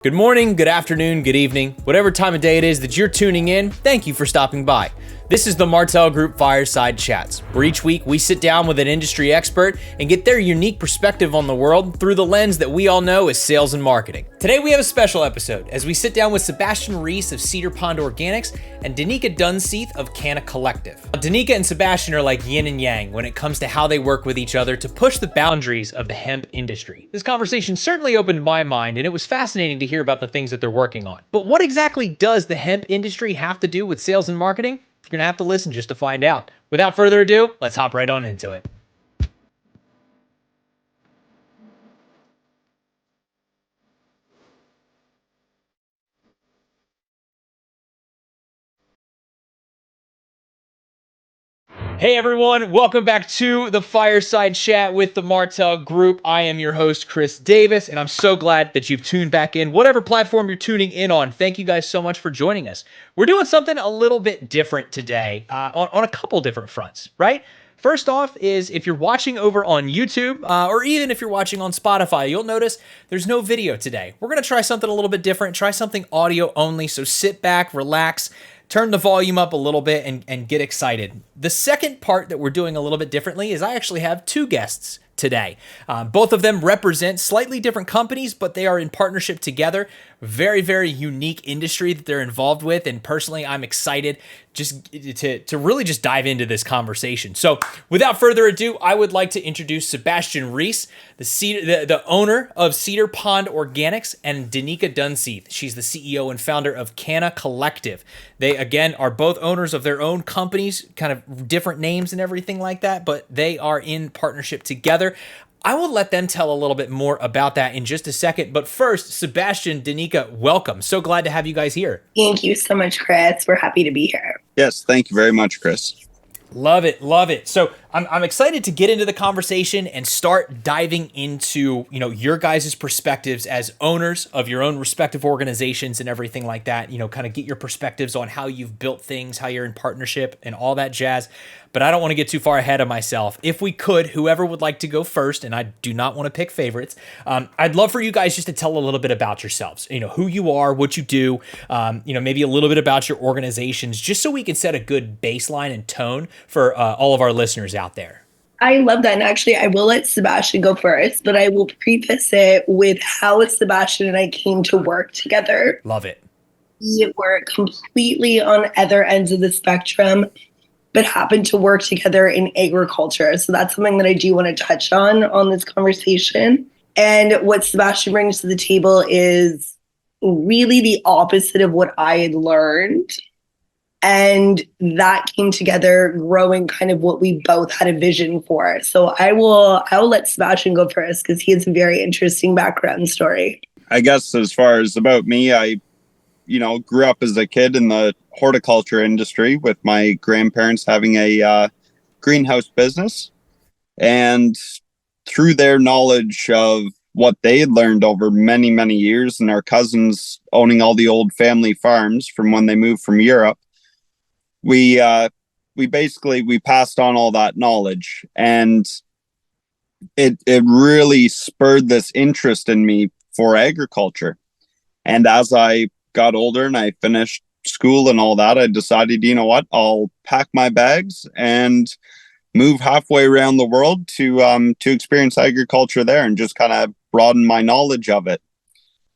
Good morning, good afternoon, good evening, whatever time of day it is that you're tuning in, thank you for stopping by. This is the Martell Group Fireside Chats, where each week we sit down with an industry expert and get their unique perspective on the world through the lens that we all know as sales and marketing. Today we have a special episode as we sit down with Sebastian Rees of Cedar Pond Organics and Danyka Dunseith of CannaCollective. Danyka and Sebastian are like yin and yang when it comes to how they work with each other to push the boundaries of the hemp industry. This conversation certainly opened my mind, and it was fascinating to hear about the things that they're working on. But what exactly does the hemp industry have to do with sales and marketing? You're gonna have to listen just to find out. Without further ado, let's hop right on into it. Hey everyone, welcome back to the Fireside Chat with the Martell Group. I am your host, Chris Davis, and I'm so glad that you've tuned back in, whatever platform you're tuning in on. Thank you guys so much for joining us. We're doing something a little bit different today on a couple different fronts, right? First off is if you're watching over on YouTube, or even if you're watching on Spotify, you'll notice there's no video today. We're gonna try something a little bit different, try something audio only, so sit back, relax, turn the volume up a little bit and get excited. The second part that we're doing a little bit differently is I actually have two guests today. Both of them represent slightly different companies, but they are in partnership together. Very, very unique industry that they're involved with. And personally, I'm excited just to really just dive into this conversation. So without further ado, I would like to introduce Sebastian Rees, the owner of Cedar Pond Organics, and Danyka Dunseith. She's the CEO and founder of CannaCollective. They, again, are both owners of their own companies, kind of different names and everything like that, but they are in partnership together. I will let them tell a little bit more about that in just a second. But first, Sebastian, Danyka, welcome. So glad to have you guys here. Thank you so much, Chris. We're happy to be here. Yes, thank you very much, Chris. Love it, love it. So I'm excited to get into the conversation and start diving into, your guys' perspectives as owners of your own respective organizations and everything like that. Kind of get your perspectives on how you've built things, how you're in partnership and all that jazz. But I don't want to get too far ahead of myself. If we could, whoever would like to go first, and I do not want to pick favorites, I'd love for you guys just to tell a little bit about yourselves. Who you are, what you do, maybe a little bit about your organizations, just so we can set a good baseline and tone for all of our listeners out there. I love that. And actually, I will let Sebastian go first, but I will preface it with how Sebastian and I came to work together. Love it. We were completely on other ends of the spectrum, but happened to work together in agriculture. So that's something that I do want to touch on this conversation. And what Sebastian brings to the table is really the opposite of what I had learned. And that came together growing kind of what we both had a vision for. So I will let Sebastian go first because he has a very interesting background story. I guess as far as about me, I grew up as a kid in the horticulture industry with my grandparents having a greenhouse business. And through their knowledge of what they had learned over many, many years, and our cousins owning all the old family farms from when they moved from Europe, we passed on all that knowledge, and it really spurred this interest in me for agriculture. And as I got older and I finished school and all that, I decided, I'll pack my bags and move halfway around the world to experience agriculture there and just kind of broaden my knowledge of it.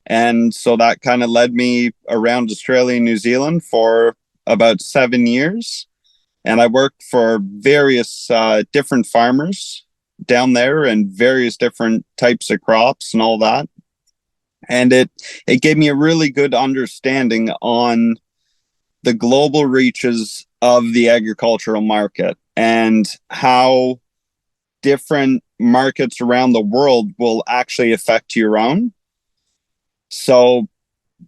And so that kind of led me around Australia and New Zealand for about 7 years. And I worked for various different farmers down there and various different types of crops and all that. And it gave me a really good understanding on the global reaches of the agricultural market and how different markets around the world will actually affect your own. So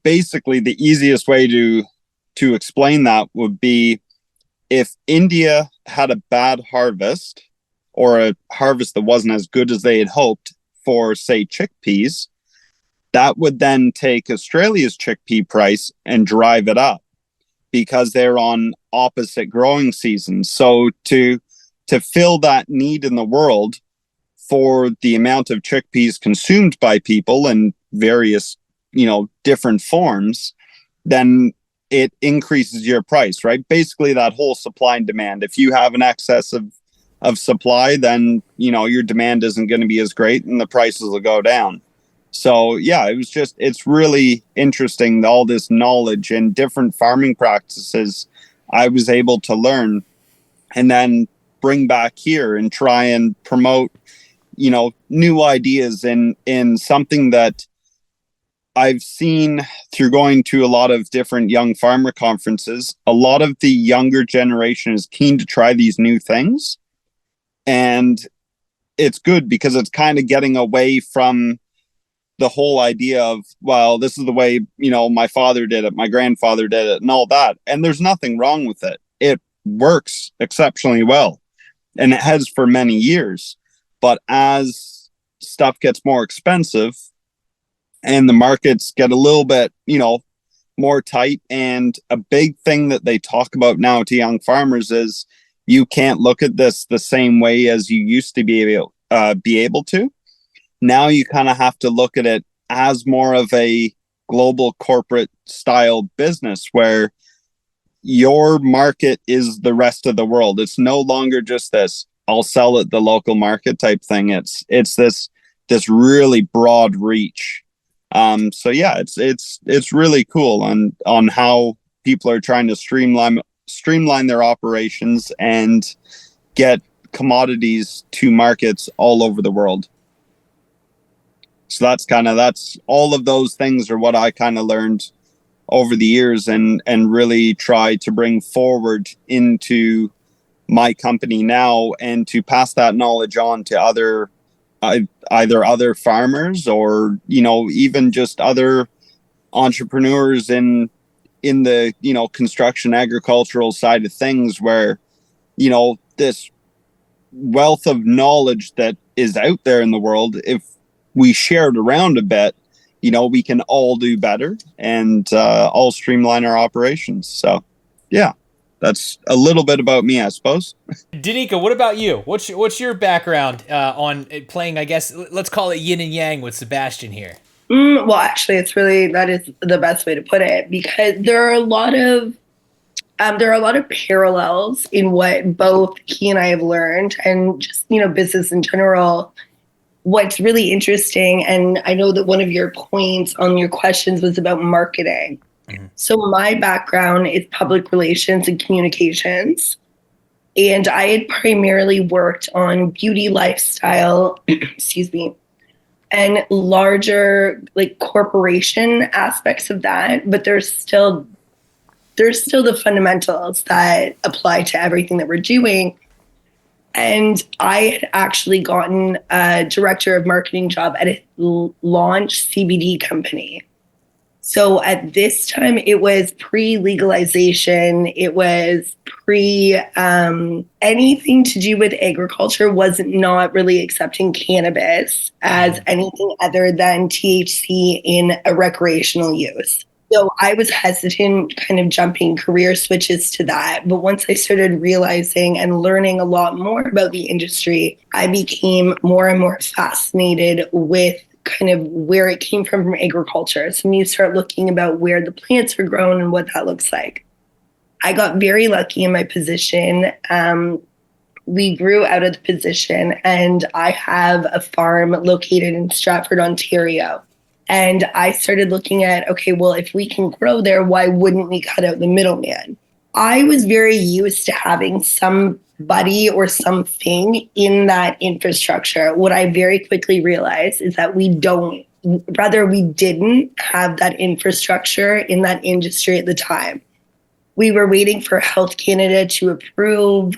basically, the easiest way to explain that would be if India had a bad harvest or a harvest that wasn't as good as they had hoped for, say, chickpeas, that would then take Australia's chickpea price and drive it up because they're on opposite growing seasons. So to fill that need in the world for the amount of chickpeas consumed by people in various different forms, then it increases your price, right? Basically that whole supply and demand. If you have an excess of supply, then, your demand isn't going to be as great and the prices will go down. So yeah, it's really interesting, all this knowledge and different farming practices I was able to learn and then bring back here and try and promote, new ideas in something that I've seen through going to a lot of different young farmer conferences. A lot of the younger generation is keen to try these new things. And it's good because it's kind of getting away from the whole idea of, well, this is the way, my father did it, my grandfather did it, and all that. And there's nothing wrong with it. It works exceptionally well. And it has for many years. But as stuff gets more expensive and the markets get a little bit, more tight, and a big thing that they talk about now to young farmers is you can't look at this the same way as you used to be able to. Now you kind of have to look at it as more of a global corporate style business where your market is the rest of the world. It's no longer just this, I'll sell at the local market type thing. It's this really broad reach. So yeah, it's really cool on how people are trying to streamline their operations and get commodities to markets all over the world. So that's all of those things are what I kind of learned over the years and really try to bring forward into my company now, and to pass that knowledge on to other either other farmers or even just other entrepreneurs in the construction agricultural side of things, where this wealth of knowledge that is out there in the world, if we share it around a bit, we can all do better and all streamline our operations. So yeah, that's a little bit about me, I suppose. Danyka, what about you? What's your background on playing, I guess, let's call it yin and yang with Sebastian here? Well, actually, that is the best way to put it, because there are a lot of parallels in what both he and I have learned, and just business in general. What's really interesting, and I know that one of your points on your questions was about marketing. Mm-hmm. So my background is public relations and communications. And I had primarily worked on beauty, lifestyle, excuse me, and larger corporation aspects of that. But there's still the fundamentals that apply to everything that we're doing. And I had actually gotten a director of marketing job at a launch CBD company. So at this time, it was pre-legalization. It was anything to do with agriculture was not really accepting cannabis as anything other than THC in a recreational use. So I was hesitant kind of jumping career switches to that. But once I started realizing and learning a lot more about the industry, I became more and more fascinated with kind of where it came from agriculture. So when you start looking about where the plants are grown and what that looks like. I got very lucky in my position. We grew out of the position, and I have a farm located in Stratford, Ontario. And I started looking at, okay, well, if we can grow there, why wouldn't we cut out the middleman? I was very used to having somebody or something in that infrastructure. What I very quickly realized is that we didn't have that infrastructure in that industry at the time. We were waiting for Health Canada to approve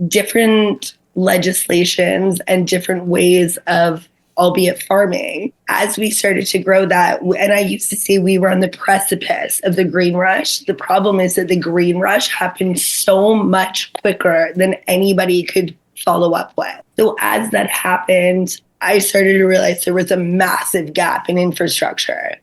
different legislations and different ways of, albeit farming, as we started to grow that. And I used to say we were on the precipice of the green rush. The problem is that the green rush happened so much quicker than anybody could follow up with. So as that happened, I started to realize there was a massive gap in infrastructure.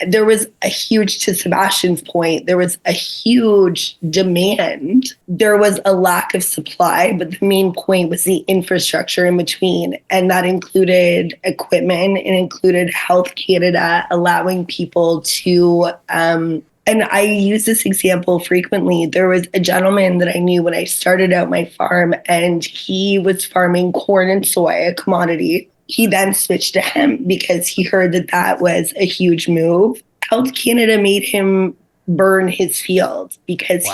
there was a huge, to Sebastian's point, there was a huge demand. There was a lack of supply, but the main point was the infrastructure in between. And that included equipment, it included Health Canada allowing people to, and I use this example frequently. There was a gentleman that I knew when I started out my farm, and he was farming corn and soy, a commodity. He then switched to hemp because he heard that that was a huge move. Health Canada made him burn his field because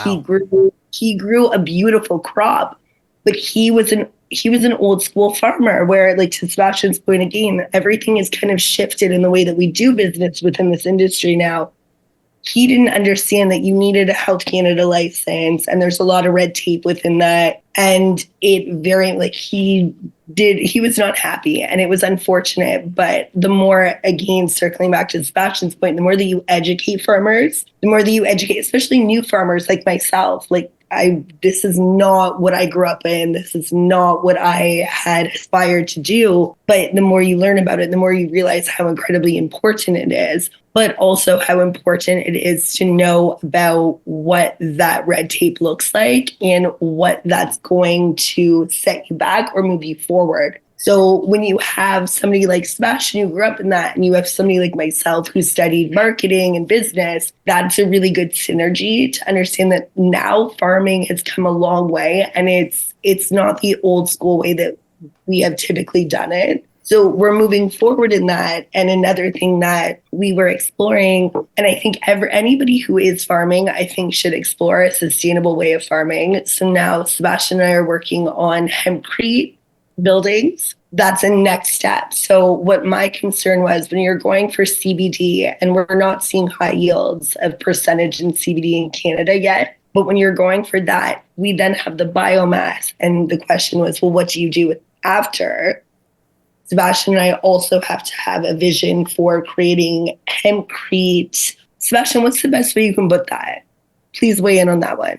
he grew a beautiful crop, but he was an old school farmer where, like, to Sebastian's point again, everything is kind of shifted in the way that we do business within this industry now. He didn't understand that you needed a Health Canada license, and there's a lot of red tape within that. And he was not happy, and it was unfortunate. But the more, again, circling back to Sebastian's point, the more that you educate farmers, the more that you educate, especially new farmers like myself, like, this is not what I grew up in. This is not what I had aspired to do. But the more you learn about it, the more you realize how incredibly important it is, but also how important it is to know about what that red tape looks like and what that's going to set you back or move you forward. So when you have somebody like Sebastian who grew up in that, and you have somebody like myself who studied marketing and business, that's a really good synergy to understand that now farming has come a long way, and it's not the old school way that we have typically done it. So we're moving forward in that. And another thing that we were exploring, and I think anybody who is farming, I think, should explore a sustainable way of farming. So now Sebastian and I are working on hempcrete buildings. That's a next step. So what my concern was, when you're going for CBD, and we're not seeing high yields of percentage in CBD in Canada yet, but when you're going for that, we then have the biomass. And the question was, well, what do you do with after? Sebastian and I also have to have a vision for creating hempcrete. Sebastian, what's the best way you can put that? Please weigh in on that one.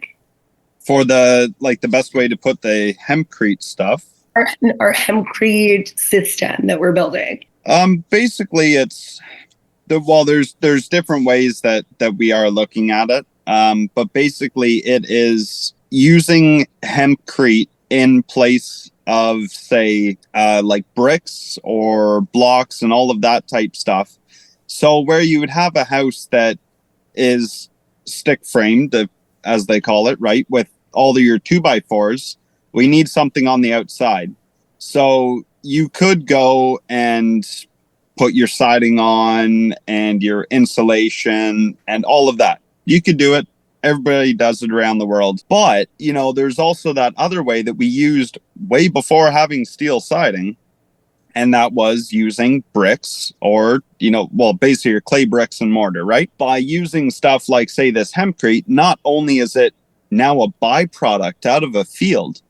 For the best way to put the hempcrete stuff. Our hempcrete system that we're building. Basically there's different ways that we are looking at it. But basically it is using hempcrete in place of, say, like bricks or blocks and all of that type stuff. So where you would have a house that is stick framed, as they call it, right, with all of your 2x4s, we need something on the outside. So you could go and put your siding on and your insulation and all of that. You could do it. Everybody does it around the world. But, there's also that other way that we used way before having steel siding. And that was using bricks or, basically your clay bricks and mortar, right? By using stuff like, say, this hempcrete, not only is it now a byproduct out of a field,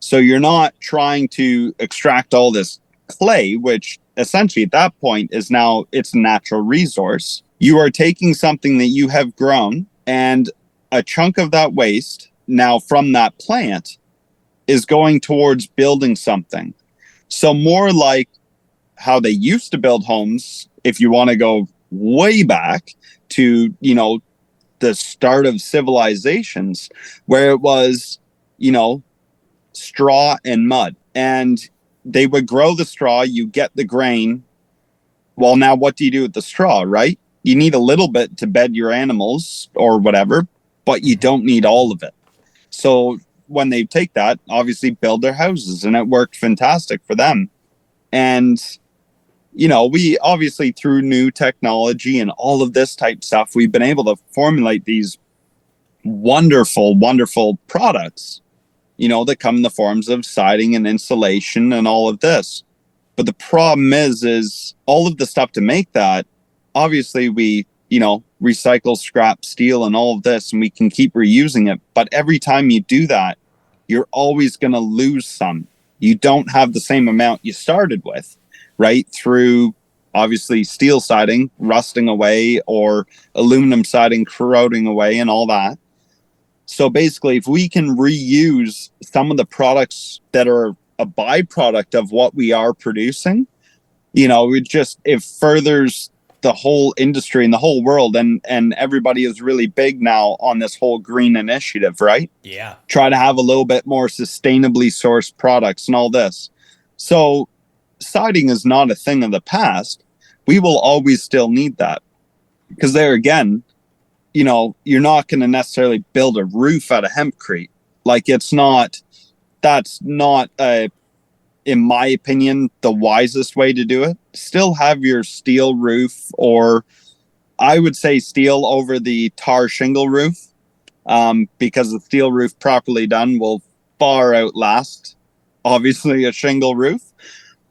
so you're not trying to extract all this clay, which essentially at that point is now it's a natural resource. You are taking something that you have grown, and a chunk of that waste now from that plant is going towards building something. So more like how they used to build homes, if you want to go way back to, the start of civilizations, where it was, straw and mud. And they would grow the straw, you get the grain. Well, now what do you do with the straw, right? You need a little bit to bed your animals or whatever, but you don't need all of it. So when they take that, obviously build their houses, and it worked fantastic for them. And, we obviously, through new technology and all of this type stuff, we've been able to formulate these wonderful, wonderful products, that come in the forms of siding and insulation and all of this. But the problem is all of the stuff to make that, obviously we, recycle scrap steel and all of this, and we can keep reusing it. But every time you do that, you're always going to lose some. You don't have the same amount you started with, right? Through obviously steel siding rusting away or aluminum siding corroding away and all that. So basically, if we can reuse some of the products that are a byproduct of what we are producing, it furthers the whole industry and the whole world, and everybody is really big now on this whole green initiative, right? Yeah. Try to have a little bit more sustainably sourced products and all this. So siding is not a thing of the past. We will always still need that, because there again, you know, you're not going to necessarily build a roof out of hempcrete. Like, that's not in my opinion, the wisest way to do it. Still have your steel roof, or I would say steel over the tar shingle roof, because the steel roof properly done will far outlast, obviously, a shingle roof.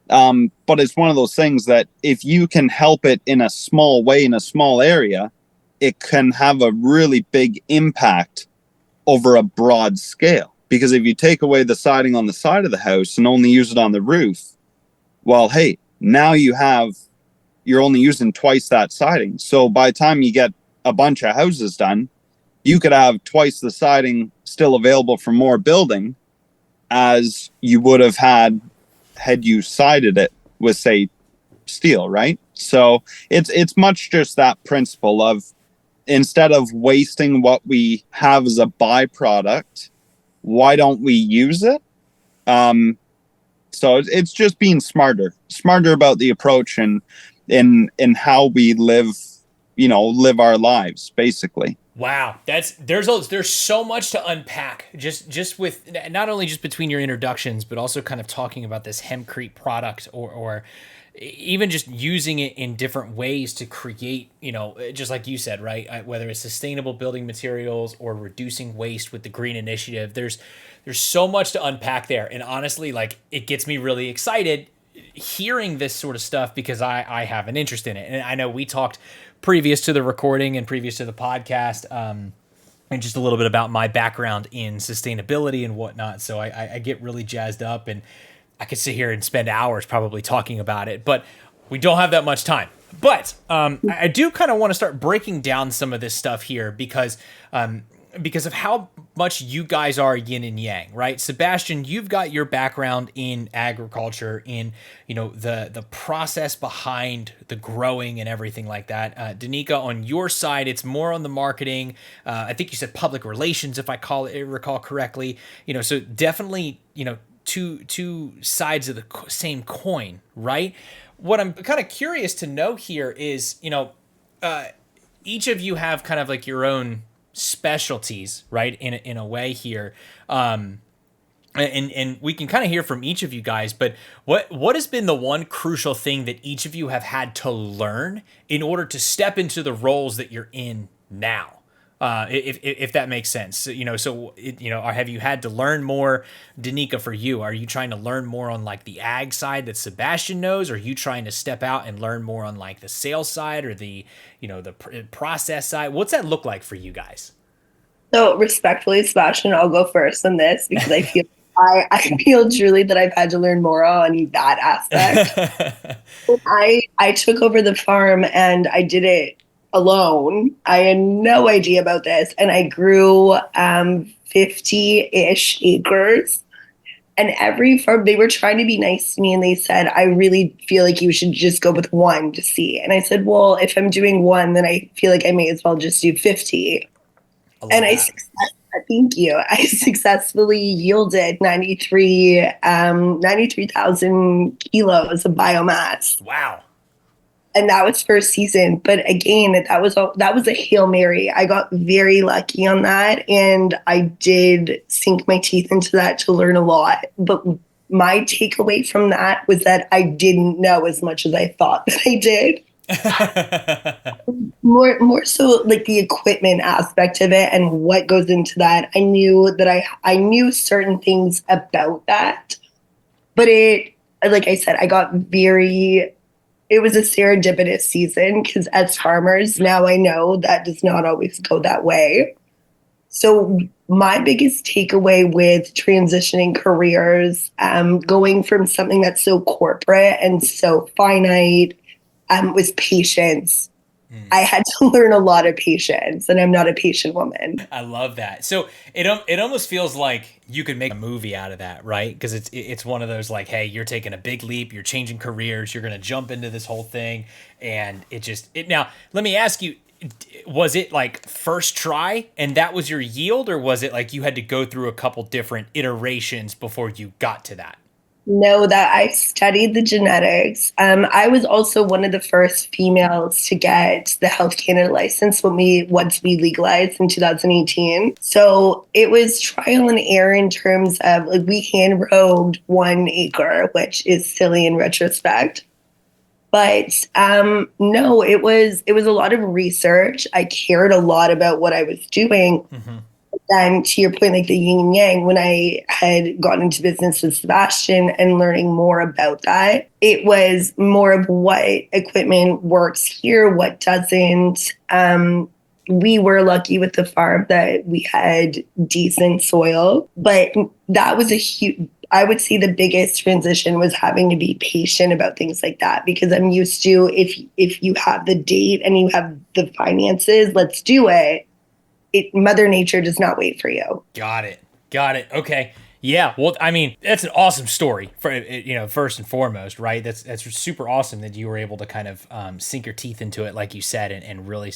But it's one of those things that if you can help it in a small way, in a small area, it can have a really big impact over a broad scale. Because if you take away the siding on the side of the house and only use it on the roof, well, hey, now you're only using twice that siding. So by the time you get a bunch of houses done, you could have twice the siding still available for more building as you would have had you sided it with, say, steel, right? So it's much just that principle of, instead of wasting what we have as a byproduct, why don't we use it? So it's just being smarter about the approach and in how we live our lives, basically. Wow, there's so much to unpack just with not only just between your introductions, but also kind of talking about this hempcrete product, or even just using it in different ways to create, just like you said, right? Whether it's sustainable building materials or reducing waste with the green initiative, there's so much to unpack there. And honestly, like, it gets me really excited hearing this sort of stuff, because I have an interest in it. And I know we talked previous to the recording and previous to the podcast, and just a little bit about my background in sustainability and whatnot. So I get really jazzed up, and I could sit here and spend hours probably talking about it, but we don't have that much time. But I do kind of want to start breaking down some of this stuff here, because of how much you guys are yin and yang, right? Sebastian, you've got your background in agriculture, in the process behind the growing and everything like that. Danyka, on your side, it's more on the marketing. I think you said public relations, if I recall correctly. So definitely, two sides of the same coin, right? What I'm kind of curious to know here is, each of you have kind of like your own specialties, right? In a way here. And we can kind of hear from each of you guys, but what has been the one crucial thing that each of you have had to learn in order to step into the roles that you're in now? If that makes sense, have you had to learn more? Danyka, for you, are you trying to learn more on like the ag side that Sebastian knows? Or are you trying to step out and learn more on like the sales side, or the process side? What's that look like for you guys? So respectfully, Sebastian, I'll go first on this, because I feel I feel truly that I've had to learn more on that aspect. I took over the farm and I did it alone. I had no idea about this, and I grew 50-ish acres. And every farm, they were trying to be nice to me, and they said, I really feel like you should just go with one to see. And I said, well, if I'm doing one, then I feel like I may as well just do 50. And thank you. I successfully yielded 93,000 kilos of biomass. Wow. And that was first season. But again, that was a Hail Mary. I got very lucky on that. And I did sink my teeth into that to learn a lot. But my takeaway from that was that I didn't know as much as I thought that I did. more so like the equipment aspect of it and what goes into that. I knew that I knew certain things about that. But like I said, it was a serendipitous season, because as farmers, now I know that does not always go that way. So my biggest takeaway with transitioning careers, going from something that's so corporate and so finite, was patience. I had to learn a lot of patience, and I'm not a patient woman. I love that. So it almost feels like you could make a movie out of that, right? Because it's one of those like, hey, you're taking a big leap, you're changing careers, you're going to jump into this whole thing, and now let me ask you, was it like first try and that was your yield, or was it like you had to go through a couple different iterations before you got to that? No, that I studied the genetics. I was also one of the first females to get the Health Canada license once we legalized in 2018. So it was trial and error in terms of like we hand robed 1 acre, which is silly in retrospect. But no, it was a lot of research. I cared a lot about what I was doing. Then to your point, like the yin and yang, when I had gotten into business with Sebastian and learning more about that, it was more of what equipment works here, what doesn't. We were lucky with the farm that we had decent soil, but that was a huge, I would say the biggest transition was having to be patient about things like that, because I'm used to if you have the date and you have the finances, let's do it. Mother Nature does not wait for you. Got it. Okay. Yeah. Well, I mean, that's an awesome story for, first and foremost, right? That's super awesome that you were able to kind of sink your teeth into it, like you said, and really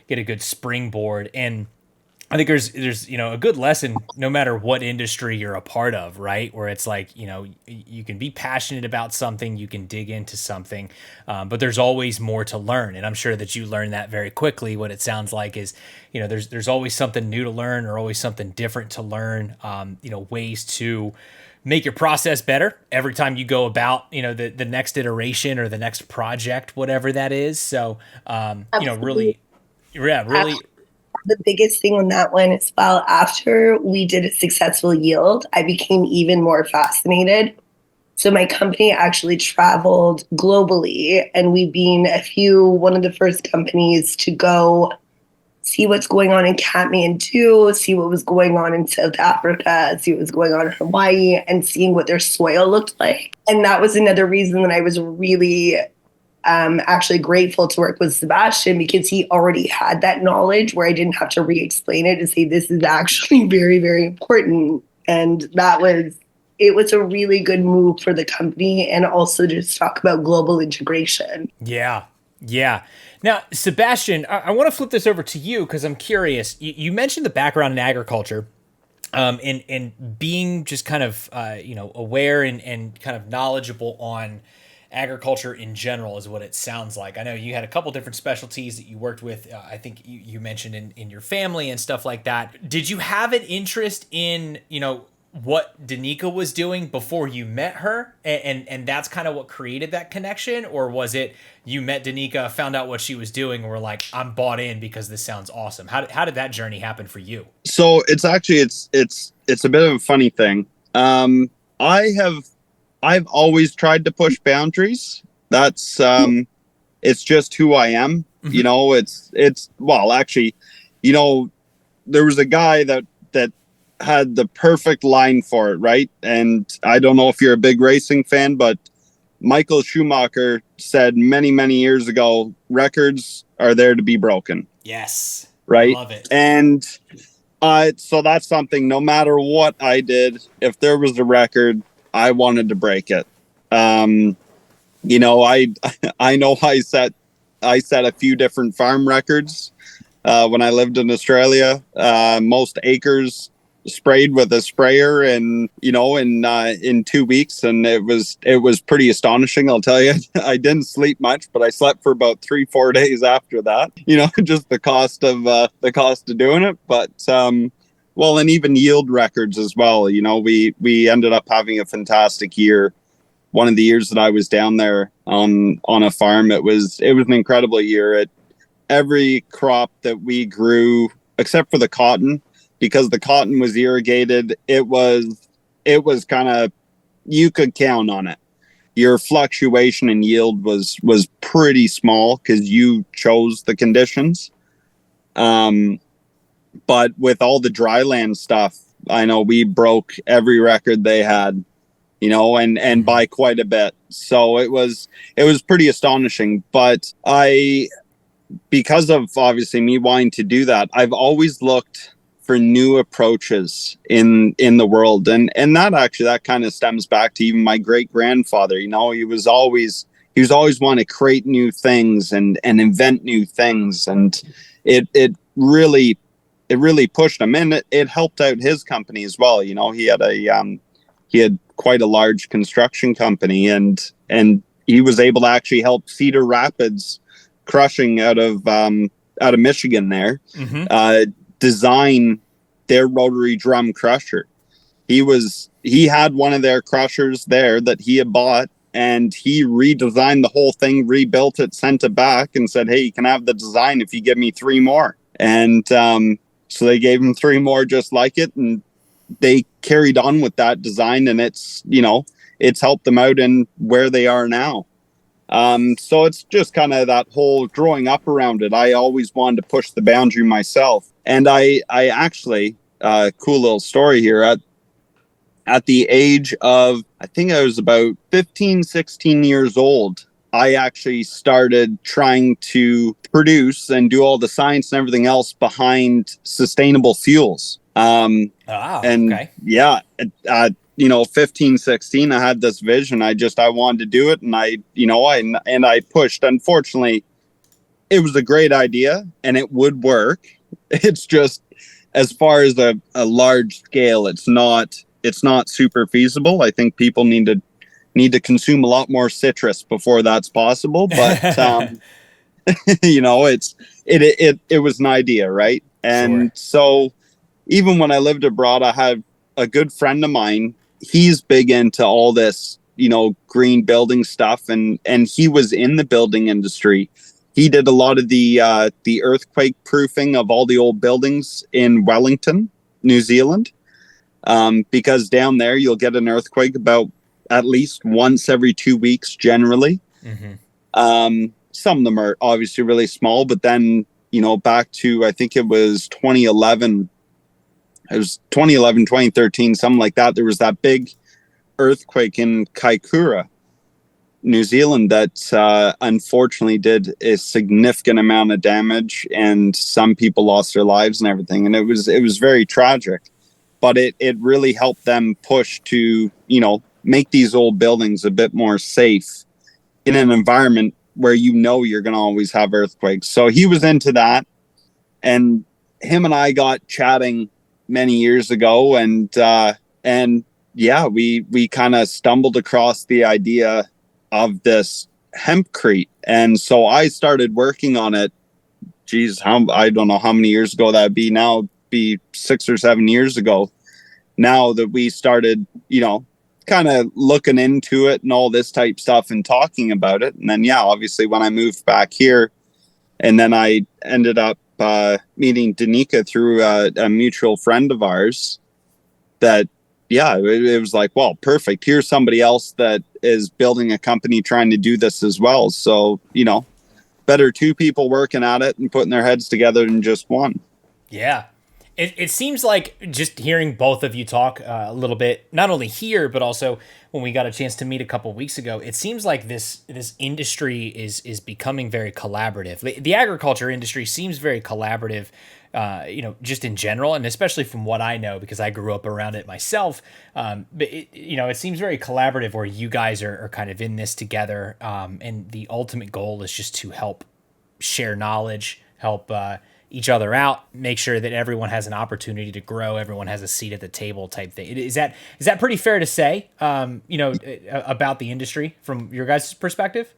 get a good springboard. And I think there's a good lesson no matter what industry you're a part of, right? Where it's like, you can be passionate about something, you can dig into something, but there's always more to learn. And I'm sure that you learn that very quickly. What it sounds like is, there's always something new to learn, or always something different to learn, ways to make your process better every time you go about, the next iteration or the next project, whatever that is. So, really. The biggest thing on that one as well, after we did a successful yield, I became even more fascinated. So my company actually traveled globally, and we've been one of the first companies to go see what's going on in Kathmandu, see what was going on in South Africa, see what was going on in Hawaii, and seeing what their soil looked like. And that was another reason that I was really actually grateful to work with Sebastian, because he already had that knowledge where I didn't have to re-explain it to say this is actually very, very important. And it was a really good move for the company, and also just talk about global integration. Yeah. Now, Sebastian, I want to flip this over to you because I'm curious. You mentioned the background in agriculture. And being just kind of aware and kind of knowledgeable on agriculture in general is what it sounds like. I know you had a couple different specialties that you worked with. I think you mentioned in your family and stuff like that. Did you have an interest in, what Danyka was doing before you met her? And that's kind of what created that connection? Or was it you met Danyka, found out what she was doing, and were like, I'm bought in because this sounds awesome? How did that journey happen for you? So it's actually, it's a bit of a funny thing. I've always tried to push boundaries. That's it's just who I am. Well, actually, there was a guy that had the perfect line for it, right? And I don't know if you're a big racing fan, but Michael Schumacher said many, many years ago, records are there to be broken. Yes. Right. Love it. And so that's something, no matter what I did, if there was a record, I wanted to break it. I know I set a few different farm records when I lived in Australia. Most acres sprayed with a sprayer, and in 2 weeks, and it was pretty astonishing, I'll tell you. I didn't sleep much, but I slept for about 3-4 days after that. Just the cost of doing it. But well, and even yield records as well. We ended up having a fantastic year. One of the years that I was down there on a farm, it was an incredible year. Every crop that we grew, except for the cotton, because the cotton was irrigated, it was kind of, you could count on it. Your fluctuation in yield was pretty small because you chose the conditions. But with all the dryland stuff, I know we broke every record they had, and by quite a bit. So it was pretty astonishing. But because of obviously me wanting to do that, I've always looked for new approaches in the world, and that kind of stems back to even my great grandfather. He was always wanting to create new things and invent new things, and it really pushed him, and it helped out his company as well. He had quite a large construction company, and he was able to actually help Cedar Rapids Crushing out of Michigan there, design their rotary drum crusher. He had one of their crushers there that he had bought, and he redesigned the whole thing, rebuilt it, sent it back, and said, "Hey, you can have the design if you give me 3 more." And so they gave him 3 more just like it, and they carried on with that design, and it's helped them out in where they are now. So it's just kind of that whole growing up around it. I always wanted to push the boundary myself. And I actually, cool little story here, at the age of, I think I was about 15, 16 years old, I actually started trying to produce and do all the science and everything else behind sustainable fuels. Okay. Yeah, 15, 16, I had this vision. I wanted to do it, and I pushed. Unfortunately, it was a great idea and it would work. It's just, as far as a large scale, it's not super feasible. I think people need to consume a lot more citrus before that's possible. But it was an idea, right? And so even when I lived abroad, I had a good friend of mine. He's big into all this, green building stuff, and he was in the building industry. He did a lot of the earthquake proofing of all the old buildings in Wellington, New Zealand, because down there you'll get an earthquake about at least once every 2 weeks generally. Some of them are obviously really small, but then back to, I think it was 2011. It was 2011, 2013, something like that. There was that big earthquake in Kaikoura, New Zealand, that unfortunately did a significant amount of damage, and some people lost their lives and everything. And it was very tragic, but it really helped them push to, make these old buildings a bit more safe in an environment where you're going to always have earthquakes. So he was into that, and him and I got chatting many years ago, and yeah, we kind of stumbled across the idea of this hempcrete, and so I started working on it. I don't know how many years ago that'd be now. It'd be 6 or 7 years ago now that we started, kind of looking into it and all this type stuff and talking about it. And then, yeah, obviously when I moved back here, and then I ended up meeting Danyka through a mutual friend of ours, that, yeah, it was like, well, perfect. Here's somebody else that is building a company trying to do this as well. So, better 2 people working at it and putting their heads together than just one. Yeah. It seems like, just hearing both of you talk a little bit, not only here, but also when we got a chance to meet a couple of weeks ago, it seems like this industry is becoming very collaborative. The agriculture industry seems very collaborative, just in general, and especially from what I know, because I grew up around it myself. But it seems very collaborative, where you guys are kind of in this together, and the ultimate goal is just to help share knowledge, help each other out, make sure that everyone has an opportunity to grow, everyone has a seat at the table type thing. Is that pretty fair to say, about the industry from your guys' perspective?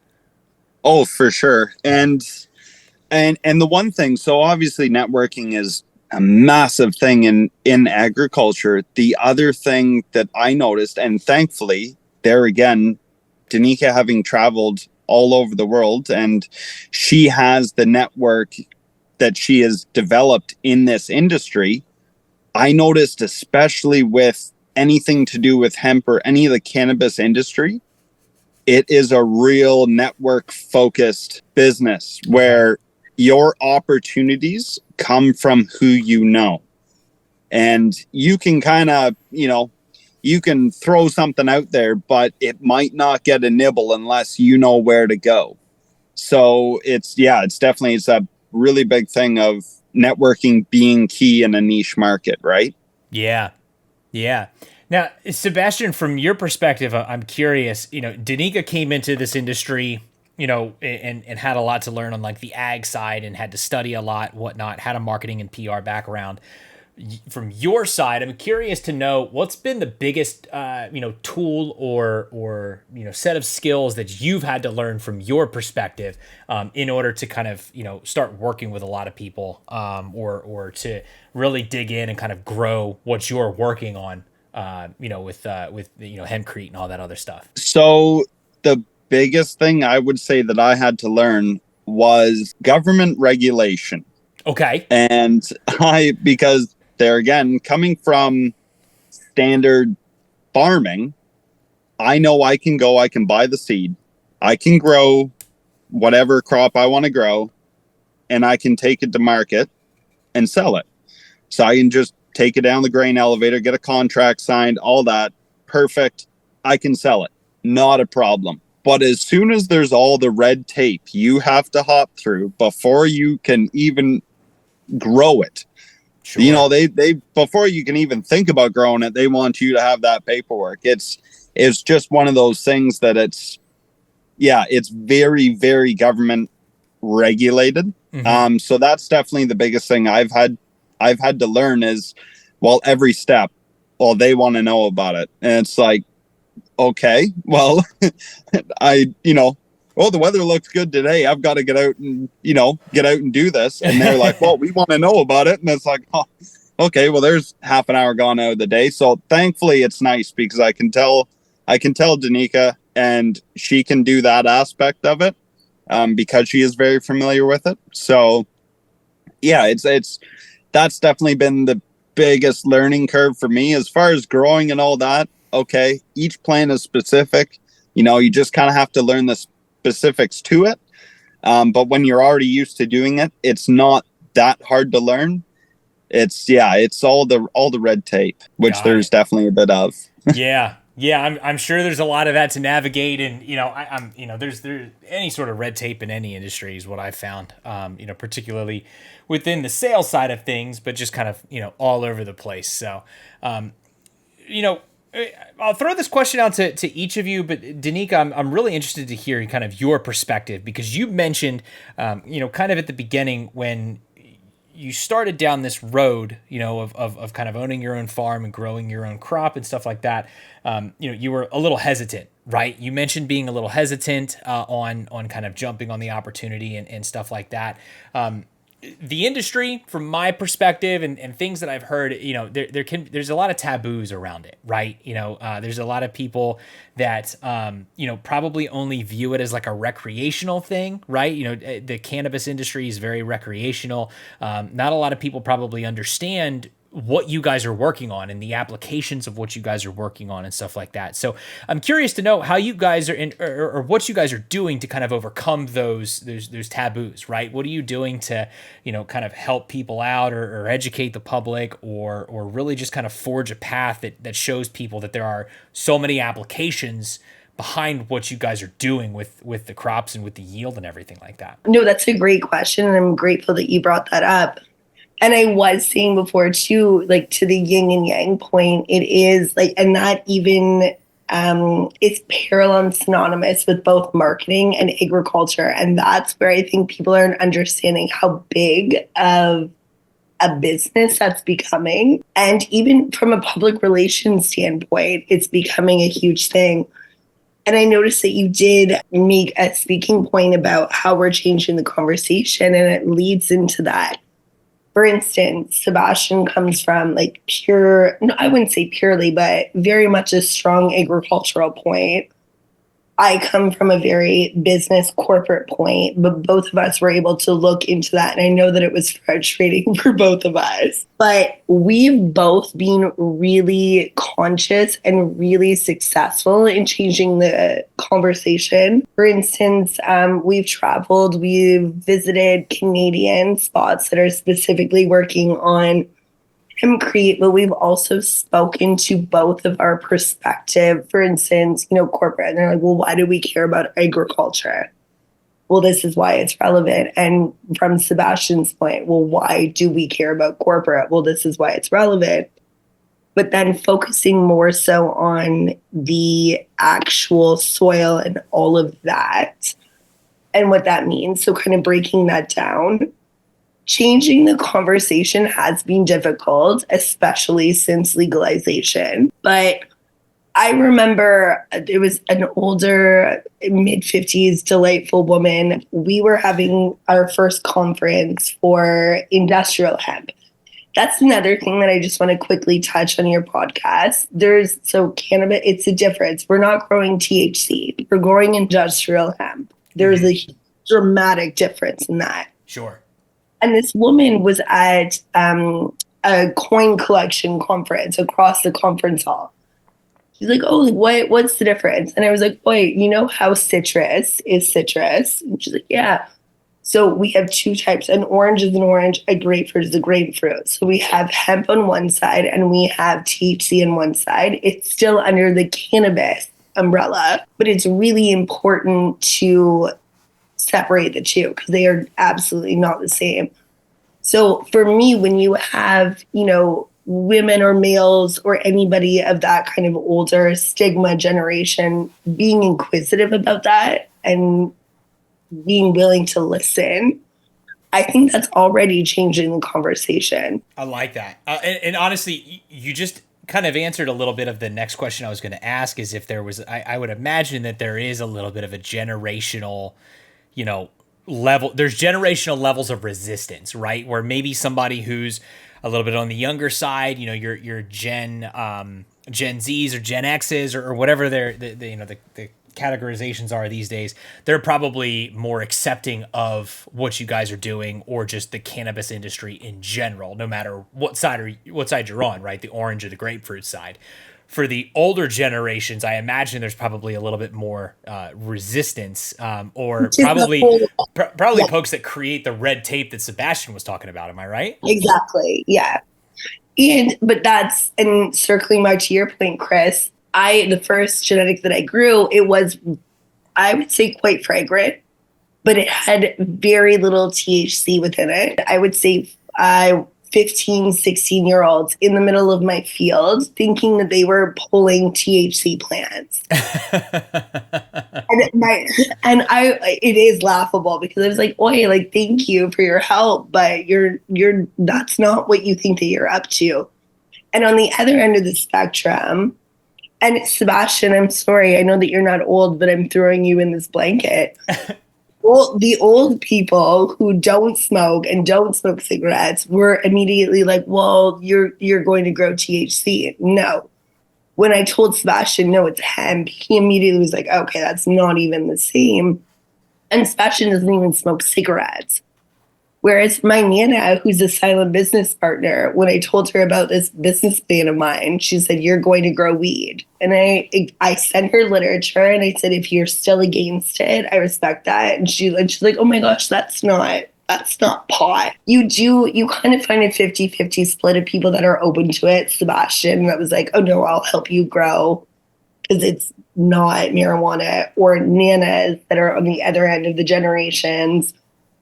Oh, for sure. And the one thing, so obviously networking is a massive thing in agriculture. The other thing that I noticed, and thankfully, there again, Danyka having traveled all over the world, and she has the network that she has developed in this industry. I noticed, especially with anything to do with hemp or any of the cannabis industry, it is a real network focused business where your opportunities come from who you know. And you can kind of, you can throw something out there, but it might not get a nibble unless you know where to go. So it's definitely, it's a really big thing of networking being key in a niche market, right? Yeah. Yeah. Now, Sebastian, from your perspective, I'm curious, Danyka came into this industry, and had a lot to learn on like the ag side and had to study a lot, whatnot, had a marketing and PR background. From your side, I'm curious to know what's been the biggest, tool or set of skills that you've had to learn from your perspective, in order to kind of, start working with a lot of people, or to really dig in and kind of grow what you're working on, with Hempcrete and all that other stuff. So the biggest thing I would say that I had to learn was government regulation. Okay. And because there again, coming from standard farming, I know I can buy the seed, I can grow whatever crop I want to grow, and I can take it to market and sell it. So I can just take it down the grain elevator, get a contract signed, all that. Perfect. I can sell it. Not a problem. But as soon as there's all the red tape you have to hop through before you can even grow it, Sure. they before you can even think about growing it, they want you to have that paperwork. It's just one of those things that it's very, very government regulated. Mm-hmm. So that's definitely the biggest thing I've had to learn is, well, every step, well, they want to know about it. And it's like, okay, well, the weather looks good today, I've got to get out and do this. And they're like, well, we want to know about it. And it's like, oh, okay, well, there's half an hour gone out of the day. So thankfully it's nice because I can tell Danyka, and she can do that aspect of it, because she is very familiar with it. So yeah, it's that's definitely been the biggest learning curve for me as far as growing and all that. Okay, each plant is specific. You just kind of have to learn the specifics to it. But when you're already used to doing it, it's not that hard to learn. It's all the red tape, which there's definitely a bit of. Yeah. Yeah, I'm sure there's a lot of that to navigate, and I'm there's any sort of red tape in any industry is what I've found, particularly within the sales side of things, but just kind of all over the place. So, you know, I'll throw this question out to each of you, but Danyka, I'm really interested to hear kind of your perspective, because you mentioned, kind of at the beginning when you started down this road, of kind of owning your own farm and growing your own crop and stuff like that. You were a little hesitant, right? You mentioned being a little hesitant on kind of jumping on the opportunity and stuff like that. The industry, from my perspective and things that I've heard, there's a lot of taboos around it, right? There's a lot of people that, probably only view it as like a recreational thing, right? The cannabis industry is very recreational. Not a lot of people probably understand what you guys are working on and the applications of what you guys are working on and stuff like that. So I'm curious to know how you guys are or what you guys are doing to kind of overcome those taboos, right? What are you doing to, kind of help people out or educate the public or really just kind of forge a path that shows people that there are so many applications behind what you guys are doing with the crops and with the yield and everything like that? No, that's a great question. And I'm grateful that you brought that up. And I was saying before too, like to the yin and yang point, it is like, and that even is parallel and synonymous with both marketing and agriculture. And that's where I think people aren't understanding how big of a business that's becoming. And even from a public relations standpoint, it's becoming a huge thing. And I noticed that you did make a speaking point about how we're changing the conversation, and it leads into that. For instance, Sebastian comes from like pure, no, I wouldn't say purely, but very much a strong agricultural point. I come from a very business corporate point, but both of us were able to look into that. And I know that it was frustrating for both of us, but we've both been really conscious and really successful in changing the conversation. For instance, we've traveled, we've visited Canadian spots that are specifically working on Hempcrete, but we've also spoken to both of our perspective. For instance, corporate, and they're like, well, why do we care about agriculture? well, this is why it's relevant. And from Sebastian's point, well, why do we care about corporate? Well, this is why it's relevant. But then focusing more so on the actual soil and all of that and what that means. So kind of breaking that down. Changing the conversation has been difficult, especially since legalization. But I remember it was an older, mid-50s, delightful woman. We were having our first conference for industrial hemp. That's another thing that I just want to quickly touch on your podcast. So cannabis, it's a difference. We're not growing THC. We're growing industrial hemp. There's a dramatic difference in that. Sure. And this woman was at a coin collection conference across the conference hall. She's like, oh, what's the difference? And I was like, wait, you know how citrus is citrus? And she's like, yeah. So we have two types. An orange is an orange, a grapefruit is a grapefruit. So we have hemp on one side and we have THC on one side. It's still under the cannabis umbrella, but it's really important to separate the two because they are absolutely not the same. So for me, when you have, women or males or anybody of that kind of older stigma generation being inquisitive about that and being willing to listen, I think that's already changing the conversation. I like that. And honestly, you just kind of answered a little bit of the next question I was going to ask, is if there was, I would imagine that there is a little bit of a generational, level. There's generational levels of resistance, right? Where maybe somebody who's a little bit on the younger side, your Gen Zs or Gen Xs or whatever the categorizations are these days, they're probably more accepting of what you guys are doing or just the cannabis industry in general, no matter what side you're on, right? The orange or the grapefruit side. For the older generations, I imagine there's probably a little bit more resistance, or probably folks that create the red tape that Sebastian was talking about. Am I right? Exactly. Yeah. And circling back to your point, Chris, the first genetic that I grew, it was, I would say, quite fragrant, but it had very little THC within it. I would say 15, 16-year-olds in the middle of my field thinking that they were pulling THC plants. It is laughable because I was like, oi, like, thank you for your help, but that's not what you think that you're up to. And on the other end of the spectrum, and Sebastian, I'm sorry, I know that you're not old, but I'm throwing you in this blanket. Well, the old people who don't smoke and don't smoke cigarettes were immediately like, well, you're going to grow THC. No. When I told Sebastian, no, it's hemp, he immediately was like, okay, that's not even the same. And Sebastian doesn't even smoke cigarettes. Whereas my Nana, who's a silent business partner, when I told her about this business plan of mine, she said, you're going to grow weed. And I sent her literature and I said, if you're still against it, I respect that. And she's like, oh my gosh, that's not pot. You kind of find a 50-50 split of people that are open to it. Sebastian, that was like, oh no, I'll help you grow because it's not marijuana, or Nanas that are on the other end of the generations.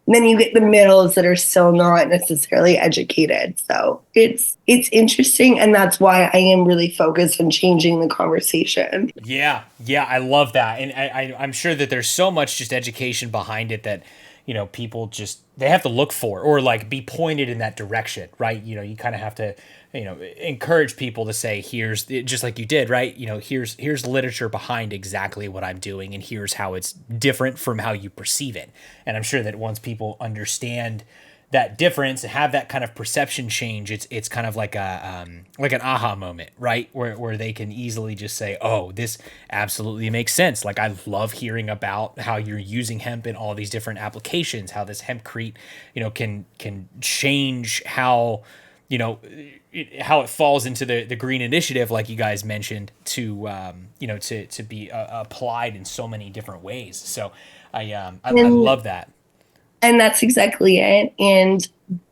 And then you get the middles that are still not necessarily educated. So it's interesting. And that's why I am really focused on changing the conversation. Yeah, I love that. And I'm sure that there's so much just education behind it that, people just, they have to look for or like be pointed in that direction, right? You kind of have to, encourage people to say, here's, just like you did, right? Here's literature behind exactly what I'm doing, and here's how it's different from how you perceive it. And I'm sure that once people understand that difference and have that kind of perception change, it's kind of like an aha moment, right? Where they can easily just say, oh, this absolutely makes sense. Like, I love hearing about how you're using hemp in all these different applications, how this hempcrete, can change how, how it falls into the green initiative, like you guys mentioned, to be applied in so many different ways. So I love that. And that's exactly it. And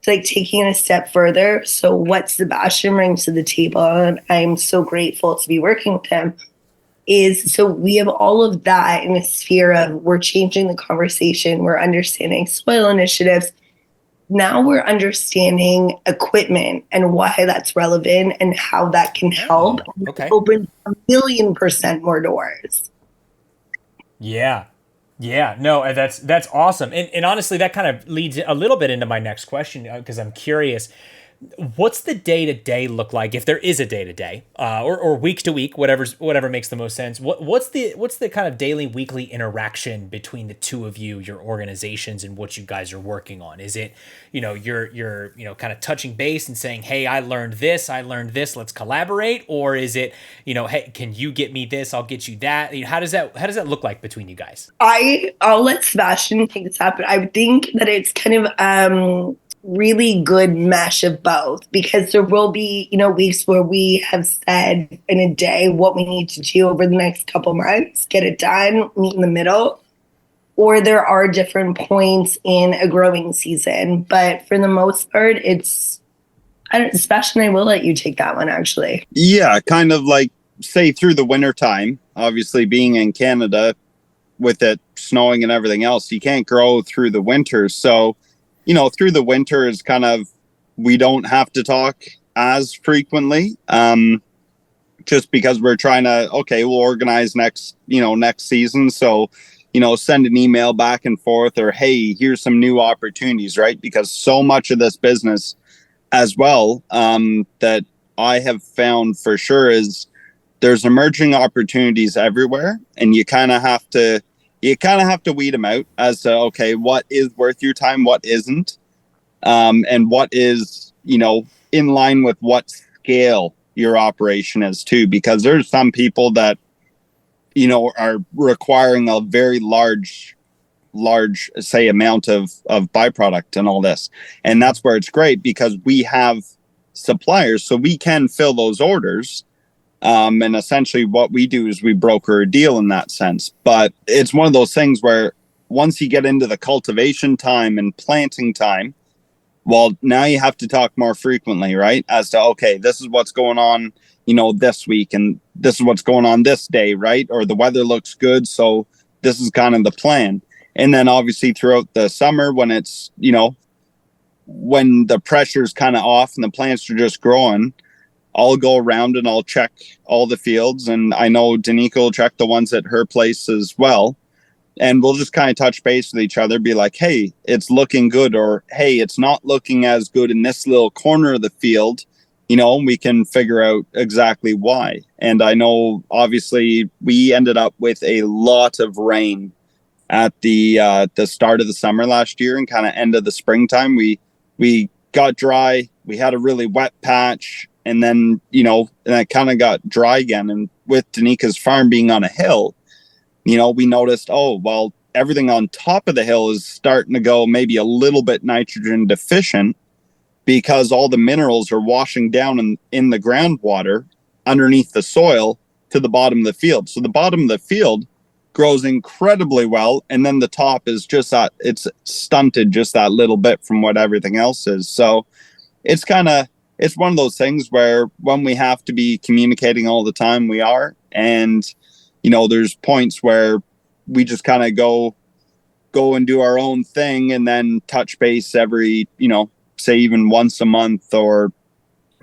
like taking it a step further. So what Sebastian brings to the table, and I'm so grateful to be working with him. is so we have all of that in a sphere of we're changing the conversation, we're understanding soil initiatives. Now we're understanding equipment and why that's relevant and how that can help open 1,000,000% more doors. Yeah. Yeah, no, that's awesome. And honestly, that kind of leads a little bit into my next question because I'm curious. What's the day-to-day look like, if there is a day-to-day, or week to week, whatever makes the most sense? What's the kind of daily, weekly interaction between the two of you, your organizations, and what you guys are working on? Is it, you're kind of touching base and saying, hey, I learned this, let's collaborate, or is it, hey, can you get me this, I'll get you that? How does that look like between you guys? I'll let Sebastian take this up, but I think that it's kind of really good mesh of both, because there will be, weeks where we have said in a day what we need to do over the next couple months, get it done, meet in the middle, or there are different points in a growing season. But for the most part, Sebastian, I will let you take that one, actually. Yeah, kind of like, say, through the winter time, obviously being in Canada with it snowing and everything else, you can't grow through the winter. So through the winter is kind of, we don't have to talk as frequently, just because we're trying to, we'll organize next season. So, send an email back and forth, or, hey, here's some new opportunities, right? Because so much of this business as well, that I have found for sure is there's emerging opportunities everywhere, and you kind of have to weed them out as to, what is worth your time, what isn't, and what is, in line with what scale your operation is too, because there's some people that, are requiring a very large, say, amount of byproduct and all this. And that's where it's great, because we have suppliers, so we can fill those orders. And essentially what we do is we broker a deal in that sense. But it's one of those things where once you get into the cultivation time and planting time, well, now you have to talk more frequently, right? As to, this is what's going on, this week, and this is what's going on this day, right? Or the weather looks good, so this is kind of the plan. And then obviously throughout the summer, when it's, when the pressure's kind of off and the plants are just growing, I'll go around and I'll check all the fields, and I know Danyka will check the ones at her place as well. And we'll just kind of touch base with each other, be like, hey, it's looking good, or hey, it's not looking as good in this little corner of the field. We can figure out exactly why. And I know, obviously, we ended up with a lot of rain at the start of the summer last year and kind of end of the springtime. We got dry. We had a really wet patch. And then, and it kind of got dry again. And with Danyka's farm being on a hill, we noticed, everything on top of the hill is starting to go maybe a little bit nitrogen deficient, because all the minerals are washing down in the groundwater underneath the soil to the bottom of the field. So the bottom of the field grows incredibly well. And then the top is just that, it's stunted just that little bit from what everything else is. So it's one of those things where when we have to be communicating all the time, we are. And, there's points where we just kind of go and do our own thing, and then touch base every, say even once a month or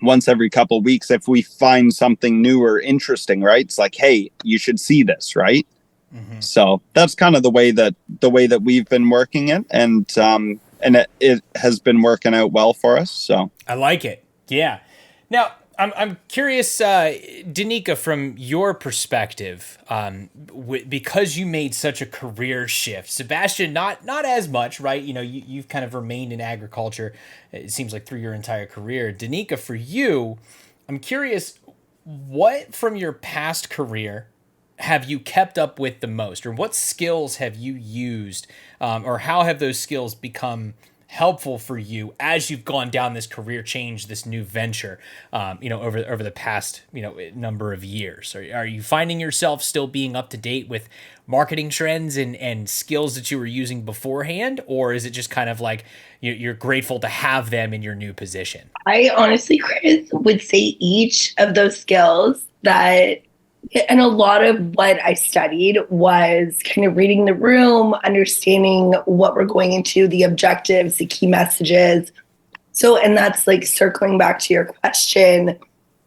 once every couple of weeks if we find something new or interesting, right? It's like, hey, you should see this, right? Mm-hmm. So that's kind of the way that we've been working it, and it has been working out well for us. So I like it. Yeah. Now, I'm curious, Danyka, from your perspective, because you made such a career shift. Sebastian, not as much, right? You've kind of remained in agriculture, it seems like, through your entire career. Danyka, for you, I'm curious, what from your past career have you kept up with the most, or what skills have you used, or how have those skills become helpful for you as you've gone down this career change, this new venture, over the past, number of years? Are you finding yourself still being up to date with marketing trends and skills that you were using beforehand? Or is it just kind of like you're grateful to have them in your new position? I honestly, Chris, would say each of those skills that And a lot of what I studied was kind of reading the room, understanding what we're going into, the objectives, the key messages. So, and that's like circling back to your question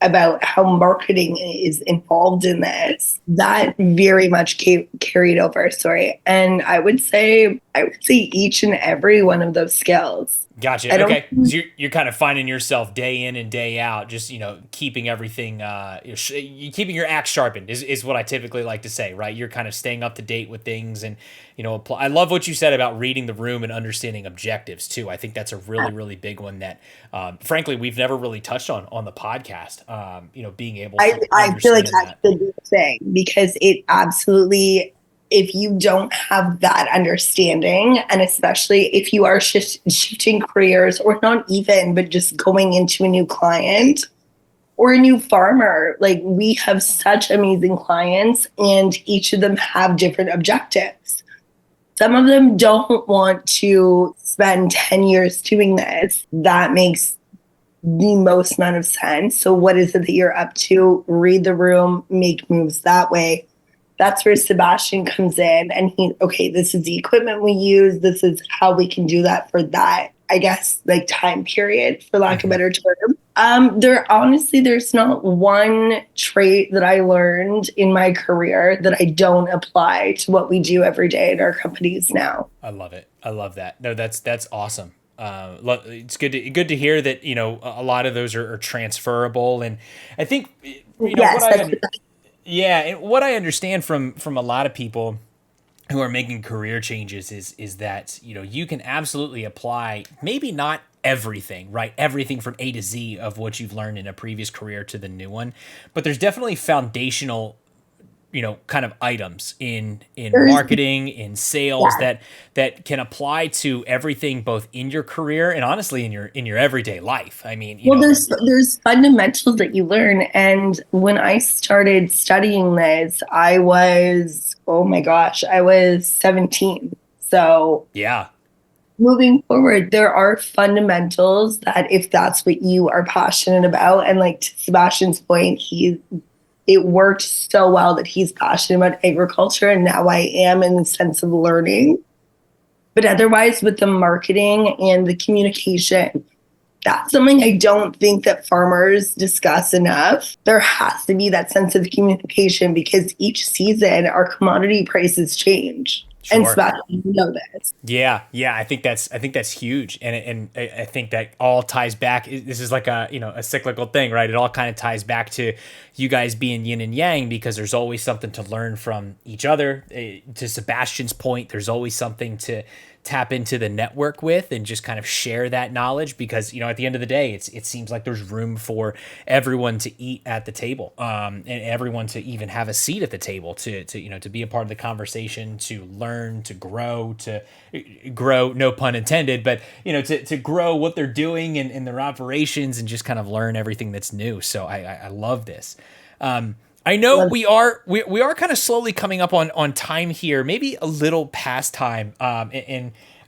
about how marketing is involved in this. That very much carried over. Sorry, and I would say each and every one of those skills. Gotcha. Okay. So you're kind of finding yourself day in and day out, just, keeping everything, keeping your axe sharpened is what I typically like to say, right? You're kind of staying up to date with things and, apply. I love what you said about reading the room and understanding objectives too. I think that's a really, really big one that, frankly, we've never really touched on the podcast. Being able to I feel like understand that's the big thing because it absolutely, if you don't have that understanding, and especially if you are shifting careers or not even, but just going into a new client or a new farmer, like we have such amazing clients and each of them have different objectives. Some of them don't want to spend 10 years doing this. That makes the most amount of sense. So what is it that you're up to? Read the room, make moves that way. That's where Sebastian comes in and okay, this is the equipment we use. This is how we can do that for that, I guess, like time period, for lack of a better term. There's not one trait that I learned in my career that I don't apply to what we do every day at our companies now. I love it. I love that. No, that's awesome. It's good to hear that, a lot of those are transferable. And I think, Yes, and what I understand from a lot of people who are making career changes is that, you can absolutely apply maybe not everything, right? Everything from A to Z of what you've learned in a previous career to the new one, but there's definitely foundational, kind of items in marketing, in sales that can apply to everything, both in your career and honestly in your everyday life. I mean, there's fundamentals that you learn. And when I started studying this, I was, oh my gosh, I was 17. So yeah, moving forward, there are fundamentals that if that's what you are passionate about, and like to Sebastian's point, it worked so well that he's passionate about agriculture, and now I am in the sense of learning. But otherwise, with the marketing and the communication, that's something I don't think that farmers discuss enough. There has to be that sense of communication because each season our commodity prices change. sure. And Sebastian, you know this. Yeah, I think that's huge, and I think that all ties back. This is like a cyclical thing, right? It all kind of ties back to you guys being yin and yang because there's always something to learn from each other. To Sebastian's point, there's always something to tap into the network with and just kind of share that knowledge because at the end of the day it seems like there's room for everyone to eat at the table, and everyone to even have a seat at the table to be a part of the conversation, to learn, to grow no pun intended, but to grow what they're doing in their operations and just kind of learn everything that's new. So I love this. I know we are kind of slowly coming up on time here, maybe a little past time.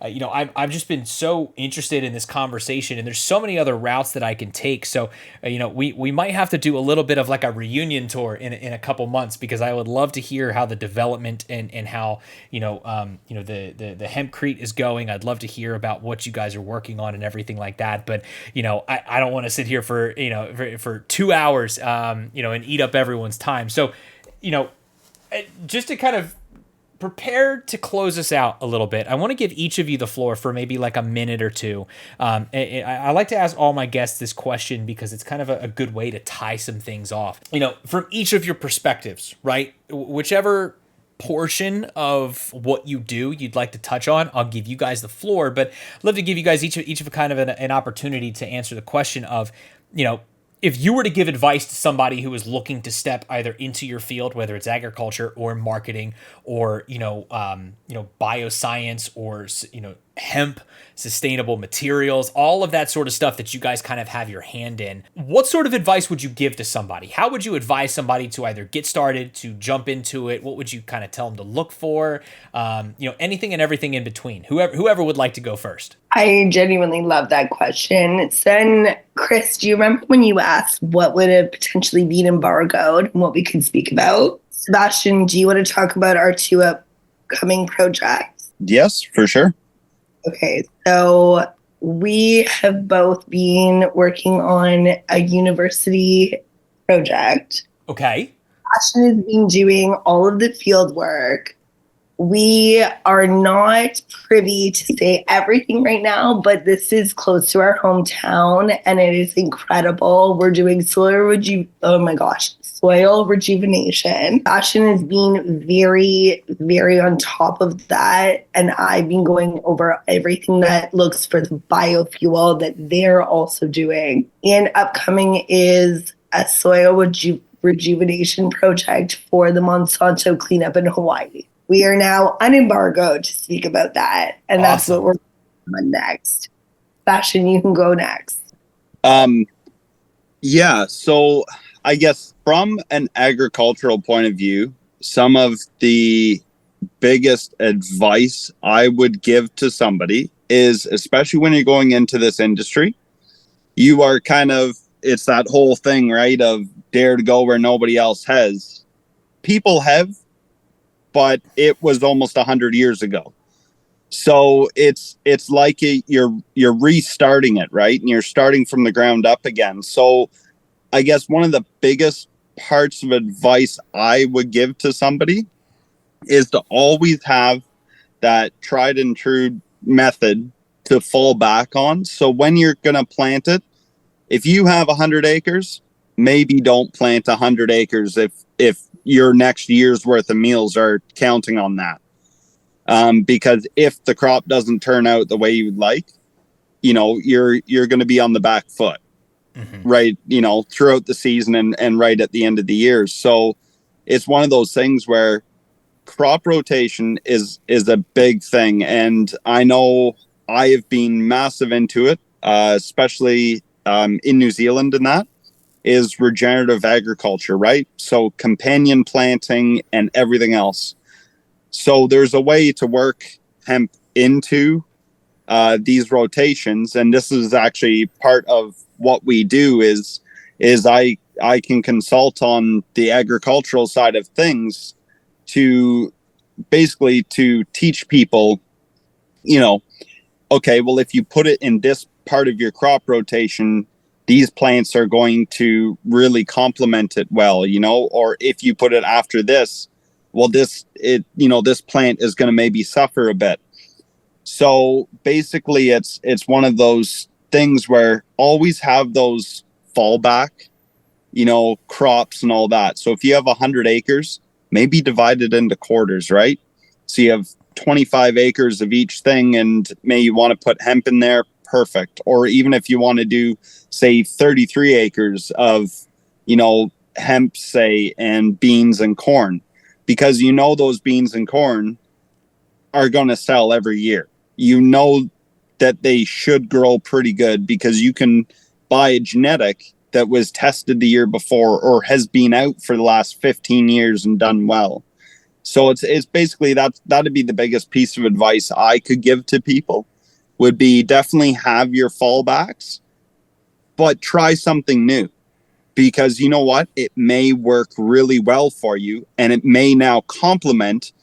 I've just been so interested in this conversation, and there's so many other routes that I can take. So, we might have to do a little bit of like a reunion tour in a couple months because I would love to hear how the development and how the hempcrete is going. I'd love to hear about what you guys are working on and everything like that. But I don't want to sit here for 2 hours, and eat up everyone's time. So, just to kind of prepare to close us out a little bit, I want to give each of you the floor for maybe like a minute or two. I like to ask all my guests this question because it's kind of a good way to tie some things off. From each of your perspectives, right? Whichever portion of what you do you'd like to touch on, I'll give you guys the floor. But I'd love to give you guys each of a kind of an opportunity to answer the question of, if you were to give advice to somebody who is looking to step either into your field, whether it's agriculture or marketing or, bioscience or, hemp, sustainable materials, all of that sort of stuff that you guys kind of have your hand in. What sort of advice would you give to somebody? How would you advise somebody to either get started, to jump into it? What would you kind of tell them to look for? Anything and everything in between. Whoever would like to go first. I genuinely love that question. Then, Chris, do you remember when you asked what would have potentially been embargoed and what we could speak about? Sebastian, do you want to talk about our two upcoming projects? Yes, for sure. Okay, so we have both been working on a university project. Okay. Sebastian has been doing all of the field work. We are not privy to say everything right now, but this is close to our hometown and it is incredible. We're doing soil rejuvenation. Sebastian has been very, very on top of that. And I've been going over everything that looks for the biofuel that they're also doing. And upcoming is a soil rejuvenation project for the Monsanto cleanup in Hawaii. We are now unembargoed to speak about that. And that's what we're on next. Sebastian, you can go next. Yeah, so I guess from an agricultural point of view, some of the biggest advice I would give to somebody is, especially when you're going into this industry, you are it's that whole thing, right, of dare to go where nobody else has. People have, but it was almost 100 years ago. So it's like you're restarting it, right? And you're starting from the ground up again. So I guess one of the biggest parts of advice I would give to somebody is to always have that tried and true method to fall back on. So when you're going to plant it, if you have 100 acres, maybe don't plant 100 acres if your next year's worth of meals are counting on that. Because if the crop doesn't turn out the way you'd like, you're going to be on the back foot, right? Throughout the season and right at the end of the year. So it's one of those things where crop rotation is a big thing. And I know I have been massive into it, especially in New Zealand, and that is regenerative agriculture, right? So companion planting and everything else. So there's a way to work hemp into these rotations, and this is actually part of what we do. Is I can consult on the agricultural side of things to basically to teach people, okay, well, if you put it in this part of your crop rotation, these plants are going to really complement it well, or if you put it after this, well, this plant is going to maybe suffer a bit. So basically it's one of those things where always have those fallback, crops and all that. So if you have 100 acres, maybe divide it into quarters, right? So you have 25 acres of each thing, and maybe you want to put hemp in there, perfect. Or even if you want to do, say, 33 acres of, hemp, say, and beans and corn, because those beans and corn are going to sell every year. That they should grow pretty good because you can buy a genetic that was tested the year before or has been out for the last 15 years and done well. So it's basically that'd be the biggest piece of advice I could give to people, would be definitely have your fallbacks, but try something new, because you know what? It may work really well for you, and it may now complement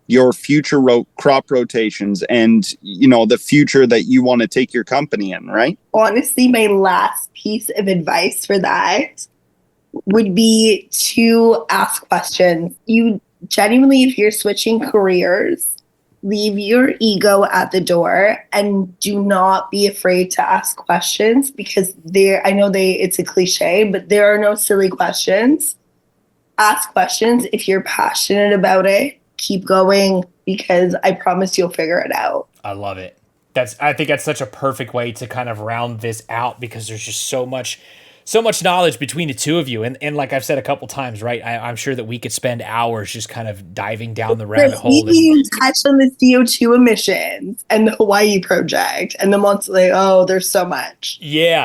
your future crop rotations and, the future that you want to take your company in, right? Honestly, my last piece of advice for that would be to ask questions. You genuinely, if you're switching careers, leave your ego at the door and do not be afraid to ask questions, because it's a cliche, but there are no silly questions. Ask questions. If you're passionate about it, keep going, because I promise you'll figure it out. I love it. I think that's such a perfect way to kind of round this out, because there's just so much So much knowledge between the two of you. And like I've said a couple times, right? I'm sure that we could spend hours just kind of diving down the rabbit hole. We touched on the CO2 emissions and the Hawaii project and the monthly. Oh, there's so much. Yeah,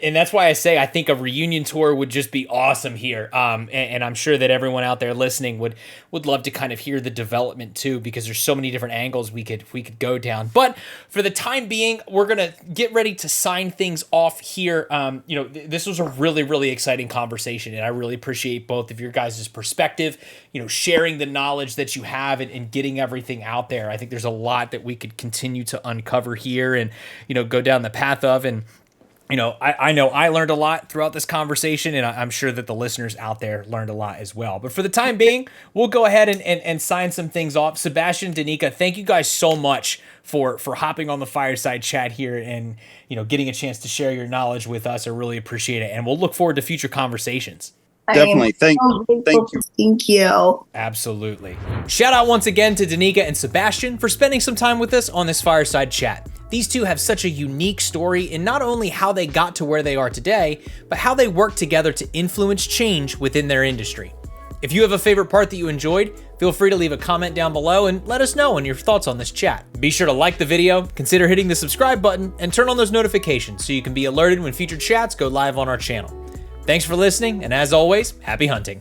and that's why I say I think a reunion tour would just be awesome here. And I'm sure that everyone out there listening would love to kind of hear the development too, because there's so many different angles we could go down. But for the time being, we're gonna get ready to sign things off here. This was a really, really exciting conversation, and I really appreciate both of your guys' perspective, sharing the knowledge that you have and getting everything out there. I think there's a lot that we could continue to uncover here and, go down the path of. And, I know I learned a lot throughout this conversation, and I'm sure that the listeners out there learned a lot as well. But for the time being, we'll go ahead and sign some things off. Sebastian, Danyka, thank you guys so much for hopping on the Fireside Chat here and, getting a chance to share your knowledge with us. I really appreciate it. And we'll look forward to future conversations. Definitely. Thank you. Thank you. Absolutely. Shout out once again to Danyka and Sebastian for spending some time with us on this Fireside Chat. These two have such a unique story in not only how they got to where they are today, but how they work together to influence change within their industry. If you have a favorite part that you enjoyed, feel free to leave a comment down below and let us know on your thoughts on this chat. Be sure to like the video, consider hitting the subscribe button, and turn on those notifications so you can be alerted when future chats go live on our channel. Thanks for listening, and as always, happy hunting.